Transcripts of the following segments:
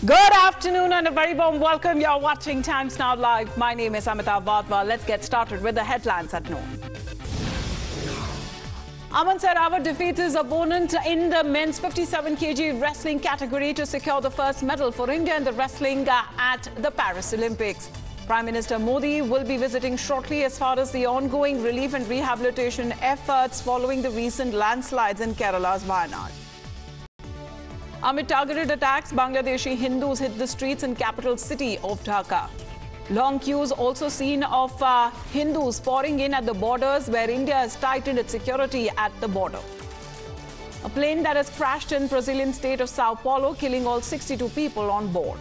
Good afternoon and a very warm welcome. You're watching Times Now Live. My name is Amita Wadhwa. Let's get started with the headlines at noon. Aman Sehrawat defeats his opponent in the men's 57 kg wrestling category to secure the first medal for India in the wrestling at the Paris Olympics. Prime Minister Modi will be visiting shortly as far as the ongoing relief and rehabilitation efforts following the recent landslides in Kerala's Wayanad. Amid targeted attacks, Bangladeshi Hindus hit the streets in capital city of Dhaka. Long queues also seen of Hindus pouring in at the borders where India has tightened its security at the border. A plane that has crashed in Brazilian state of Sao Paulo, killing all 62 people on board.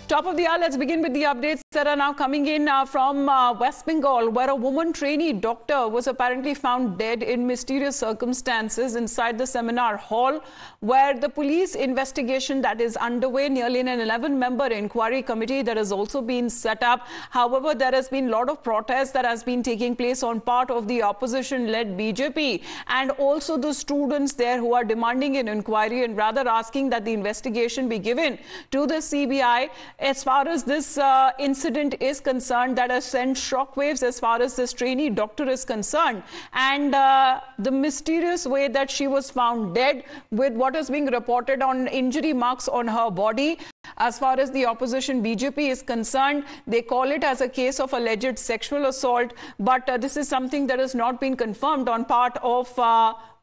Top of the hour, let's begin with the updates that are now coming in from West Bengal, where a woman trainee doctor was apparently found dead in mysterious circumstances inside the seminar hall, where the police investigation that is underway, nearly an 11-member inquiry committee that has also been set up. However, there has been a lot of protest that has been taking place on part of the opposition-led BJP and also the students there who are demanding an inquiry and rather asking that the investigation be given to the CBI. As far as this incident is concerned, that has sent shockwaves as far as this trainee doctor is concerned. And the mysterious way that she was found dead with what is being reported on injury marks on her body. As far as the opposition BJP is concerned, they call it as a case of alleged sexual assault. But this is something that has not been confirmed on part of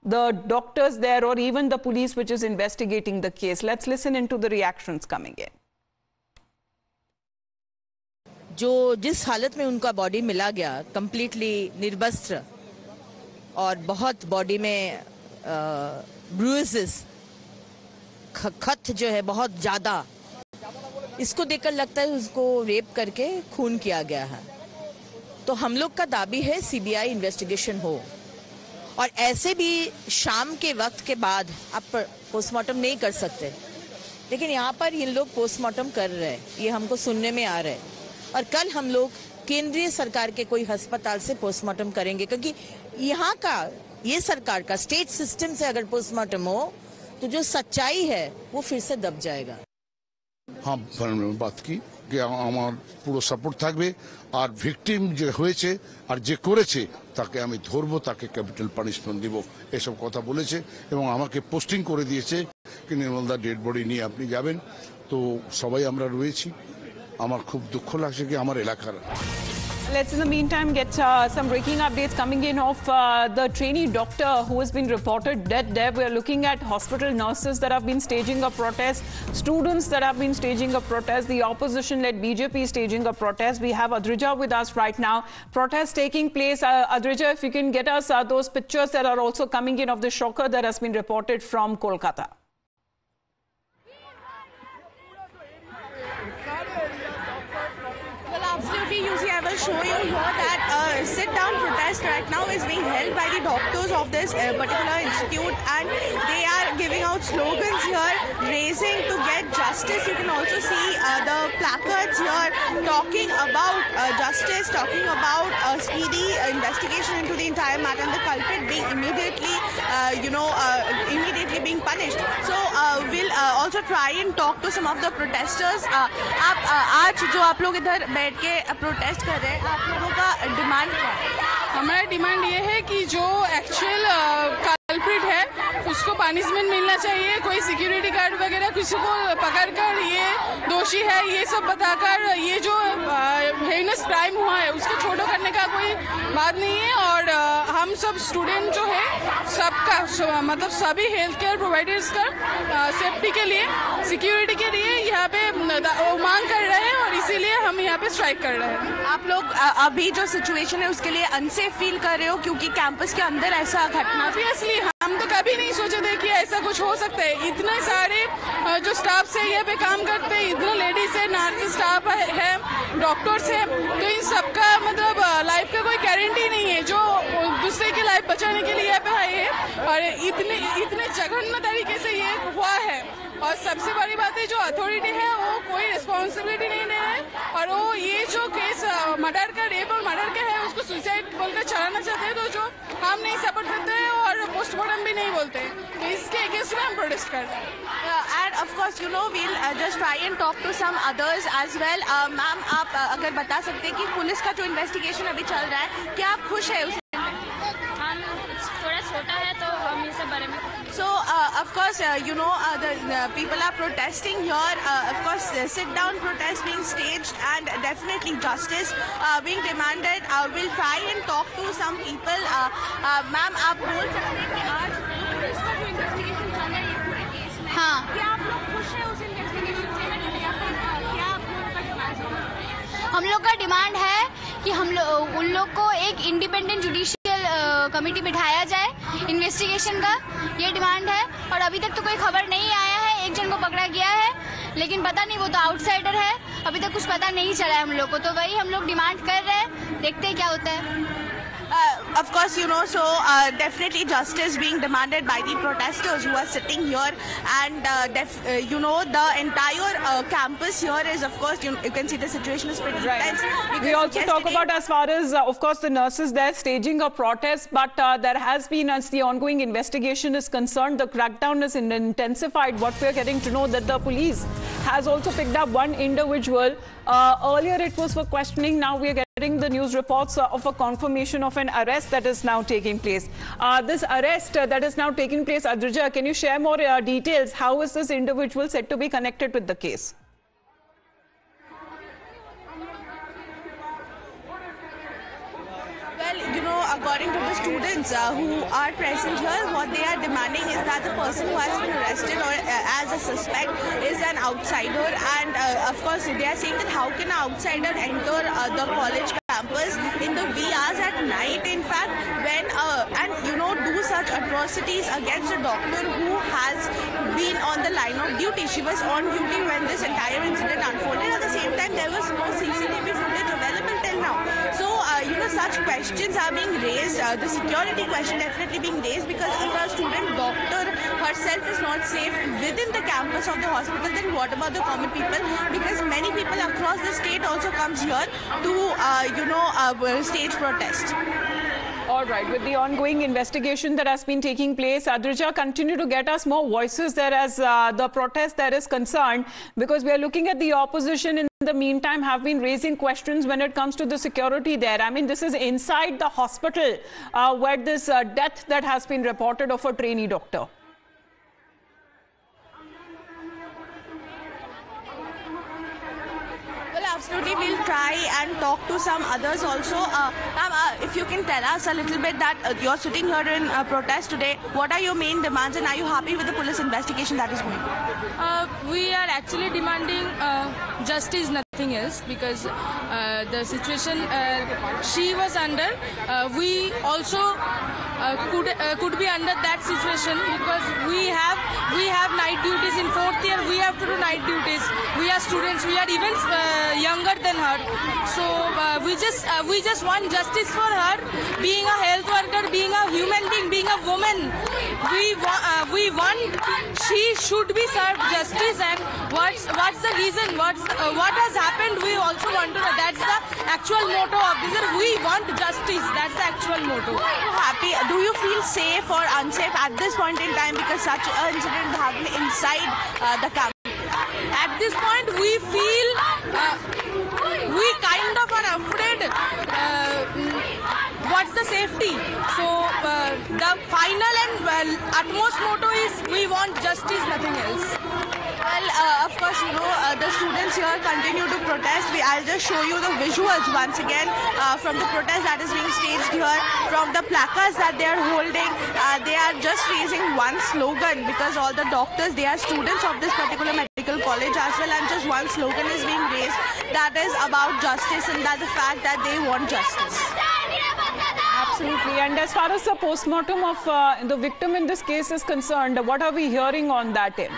the doctors there or even the police which is investigating the case. Let's listen into the reactions coming in. जो जिस हालत में उनका body मिला गया, completely निर्वस्त्र और बहुत body में ब्रूसेस, खत जो है बहुत ज्यादा, इसको देखकर लगता है उसको रेप करके खून किया गया है। तो हम लोग का दाबी है सीबीआई इन्वेस्टिगेशन हो और ऐसे भी शाम के वक्त के बाद आप पोस्टमार्टम नहीं कर सकते, लेकिन यहाँ पर ये लोग पोस्टमार्टम कर रहे हैं, ये हमको सुनने में आ रहा है। और कल हम लोग केंद्रीय सरकार के कोई अस्पताल से पोस्टमार्टम करेंगे, क्योंकि यहाँ का ये सरकार का स्टेट सिस्टम से अगर पोस्टमार्टम हो तो जो सच्चाई है वो फिर से दब जाएगा। हाँ, बात की कि আমার পুরো সাপোর্ট থাকবে আর ভিকটিম যে হয়েছে আর যে করেছে তাকে আমি ধরবো, তাকে ক্যাপিটাল পানিশমেন্ট দিব, এসব কথা বলেছে এবং আমাকে পোস্টিং করে দিয়েছে কি নির্মলদা ডেড বডি নিয়ে আপনি যাবেন। তো সবাই আমরা রয়েছি, আমার খুব দুঃখ লাগছে কি আমার এলাকার। Let's in the meantime get some breaking updates coming in of the trainee doctor who has been reported dead there. We are looking at hospital nurses that have been staging a protest, students that have been staging a protest, the opposition-led BJP staging a protest. We have Adrija with us right now. Protests taking place. Adrija, if you can get us those pictures that are also coming in of the shocker that has been reported from Kolkata. Absolutely, Yuzi, I will show you here that sit-down protest right now is being held by the doctors of this particular institute, and they are giving out slogans here, raising to get justice. You can also see the placards here talking about justice, talking about a speedy investigation into the entire matter and the culprit being immediately, immediately being punished. So we'll also try and talk to some of the protesters. आज जो आप लोग इधर बैठ के protest कर रहे हैं, आप लोगों का डिमांड क्या है? हमारा डिमांड ये है कि जो एक्चुअल कल्प्रिट है उसको पनिशमेंट मिलना चाहिए। कोई सिक्योरिटी गार्ड वगैरह किसी को पकड़कर ये दोषी है ये सब बताकर ये जो हेनस क्राइम हुआ है उसको छोड़ो करने का कोई बात नहीं है। और हम सब स्टूडेंट जो है सबका मतलब सभी हेल्थ केयर प्रोवाइडर्स का सेफ्टी के लिए, सिक्योरिटी के लिए यहाँ पे मांग कर रहे हैं और इसीलिए हम यहाँ पे स्ट्राइक कर रहे हैं। आप लोग अभी जो सिचुएशन है उसके लिए अनसेफ फील कर रहे हो क्योंकि कैंपस के अंदर ऐसा घटना? ऑब्वियसली हम तो कभी नहीं सोचे थे कि ऐसा कुछ हो सकता है। इतने सारे जो स्टाफ से यहाँ पे काम करते हैं, इतने लेडीज है, नर्स स्टाफ है, डॉक्टर्स है, तो इन सबका मतलब लाइफ का कोई गारंटी नहीं है जो दूसरे की लाइफ बचाने के लिए यहाँ पे आए हैं। और इतने जघन्य तरीके से ये हुआ है। और सबसे बड़ी बात है जो अथॉरिटी है वो कोई रिस्पॉन्सिबिलिटी नहीं ले रहे और वो ये जो केस मर्डर का, रेप और मर्डर का है उसको सुसाइड बोलकर चलाना चाहते हैं, तो जो हम नहीं सपोर्ट करते हैं और पोस्टमार्टम भी नहीं बोलते हैं, तो इसके अगेंस्ट में हम प्रोटेस्ट कर रहे हैं। And of course, you know, we'll just try and talk to some others as well. Ma'am, आप अगर बता सकते हैं कि पुलिस का जो इन्वेस्टिगेशन अभी चल रहा है, क्या आप खुश है उससे? हम थोड़ा छोटा है तो हम इस बारे में So, of course, you know, the people are protesting here. Of course, sit-down protest being staged and definitely justice being demanded. We'll try and talk to some people. Ma'am, आप बोल सकते हैं कि आज पुलिस का जो इन्वेस्टिगेशन चल रहा है ये पूरे केस में, हाँ। क्या आप लोग खुश हैं उस इन्वेस्टिगेशन से? या फिर क्या आप लोग का डिमांड है? हम लोग का डिमांड है कि हम लोग उन लोग को एक इंडिपेंडेंट जुडिशियल कमेटी बिठाया जाए इन्वेस्टिगेशन का, ये डिमांड है। और अभी तक तो कोई खबर नहीं आया है, एक जन को पकड़ा गया है लेकिन पता नहीं, वो तो आउटसाइडर है, अभी तक कुछ पता नहीं चला है हम लोग को, तो वही हम लोग डिमांड कर रहे हैं, देखते हैं क्या होता है। Of course, you know, so definitely justice being demanded by the protesters who are sitting here, and you know, the entire campus here is, of course, you can see the situation is pretty intense. We also talk about, as far as, of course, the nurses there staging a protest, but there has been, as the ongoing investigation is concerned, the crackdown is intensified. What we are getting to know that the police has also picked up one individual. Earlier it was for questioning, now we are getting the news reports of a confirmation of an arrest that is now taking place. This arrest that is now taking place, Adrija, can you share more details? How is this individual said to be connected with the case? Well, you know, according to the students who are present here, what they are demanding is that the person who has been arrested or as a suspect is an outsider, and of course they are saying that how can an outsider enter the college campus in the wee hours at night, in fact, when and you know, do such atrocities against a doctor who has been on the line of duty. She was on duty when this entire incident unfolded. At the same time, there was no CCTV footage available till now. So you know, such questions are being raised. The security question definitely being raised, because if a student doctor herself is not safe within the campus of the hospital, then what about the common people? Because many people across the state also comes here to stage protest. All right, with the ongoing investigation that has been taking place, Adrija, continue to get us more voices there as the protest that is concerned, because we are looking at the opposition in the meantime have been raising questions when it comes to the security there. I mean, this is inside the hospital where this death that has been reported of a trainee doctor. Absolutely, we'll try and talk to some others also. If you can tell us a little bit that you're sitting here in protest today, what are your main demands, and are you happy with the police investigation that is going on? We are actually demanding justice, nothing else, because the situation she was under, we also could be under that situation, because we have night duties in 4th year. We have to do night duties. We are students. We are even younger than her. So we just want justice for her. Being a health worker, being a human being, being a woman, we want she should be served justice. And what's the reason? What has happened? We also want to know. That's the actual motto of this. We want justice. That's the actual motto. Are you happy? Do you feel safe or unsafe at this point in time, because such an incident happened inside the camp? At this point, we feel we kind of are afraid. What's the safety? So the final and utmost motto is we want justice, nothing else. Well, of course, you know, the students here continue to protest. I'll just show you the visuals once again from the protest that is being staged here, from the placards that they are holding. They are just raising one slogan, because all the doctors, they are students of this particular medical college as well, and just one slogan is being raised, that is about justice, and that the fact that they want justice. Absolutely. And as far as the postmortem of the victim in this case is concerned, what are we hearing on that end?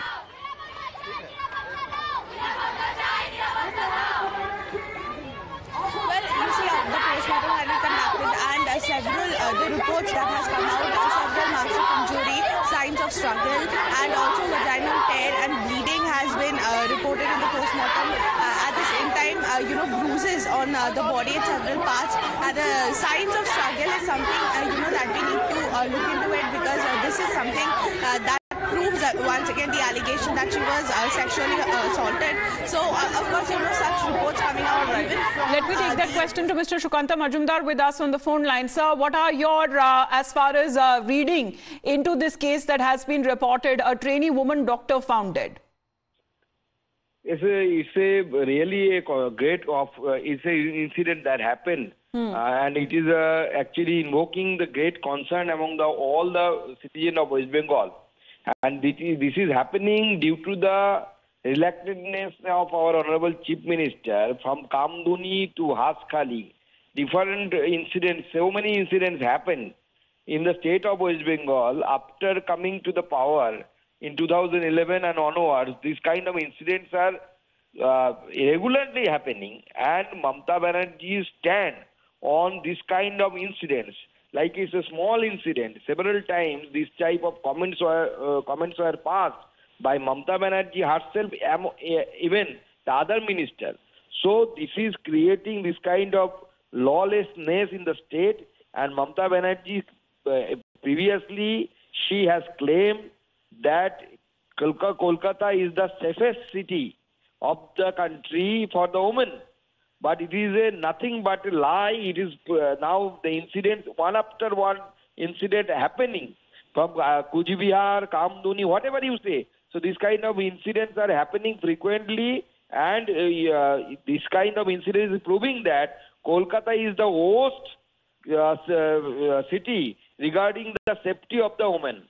Several the reports that has come out, several marks of injury, signs of struggle, bottom. At the same time, bruises on the body at several parts. The signs of struggle is something that we need to look into it, because this is something that proves once again the allegation that she was sexually assaulted. So of course, such reports coming out. Right. Let me take that question to Mr. Shukanta Majumdar with us on the phone line. Sir, what are your, as far as reading into this case that has been reported, a trainee woman doctor found dead? It's a really a great it's an incident that happened, and it is actually invoking the great concern among all the citizens of West Bengal. And this is happening due to the reluctantness of our Honorable Chief Minister from Kamduni to Haskhali. Different incidents, so many incidents happened in the state of West Bengal after coming to the power in 2011 and onwards. These kind of incidents are regularly happening, and Mamata Banerjee's stand on this kind of incidents, like it's a small incident. Several times this type of comments were passed by Mamata Banerjee herself, even the other minister. So this is creating this kind of lawlessness in the state, and Mamata Banerjee previously she has claimed that Kolkata is the safest city of the country for the women. But it is nothing but a lie. It is now the incidents, one after one incident happening from Kujibihar, Kamduni, whatever you say. So this kind of incidents are happening frequently, and this kind of incidents is proving that Kolkata is the worst city regarding the safety of the women.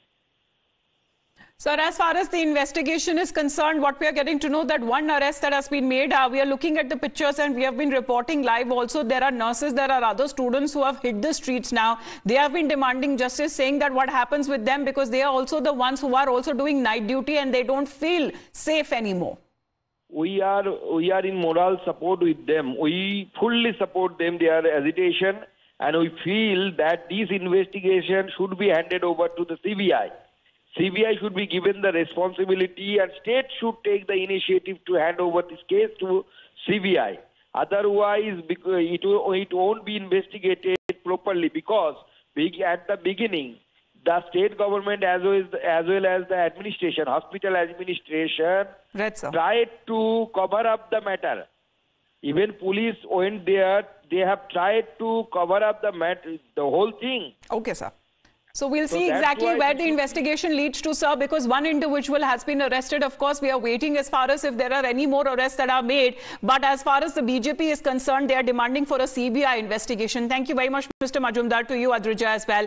Sir, as far as the investigation is concerned, what we are getting to know that one arrest that has been made, we are looking at the pictures and we have been reporting live also. There are nurses, there are other students who have hit the streets now. They have been demanding justice, saying that what happens with them, because they are also the ones who are also doing night duty and they don't feel safe anymore. We are in moral support with them. We fully support them, their agitation, and we feel that this investigation should be handed over to the CBI. CBI should be given the responsibility, and state should take the initiative to hand over this case to CBI. Otherwise, it won't be investigated properly, because at the beginning, the state government as well as the administration, hospital administration, tried to cover up the matter. Even police went there. They have tried to cover up the matter, the whole thing. Okay, sir. So we'll see exactly where the investigation leads to, sir, because one individual has been arrested. Of course, we are waiting as far as if there are any more arrests that are made. But as far as the BJP is concerned, they are demanding for a CBI investigation. Thank you very much, Mr. Majumdar, to you, Adrija, as well.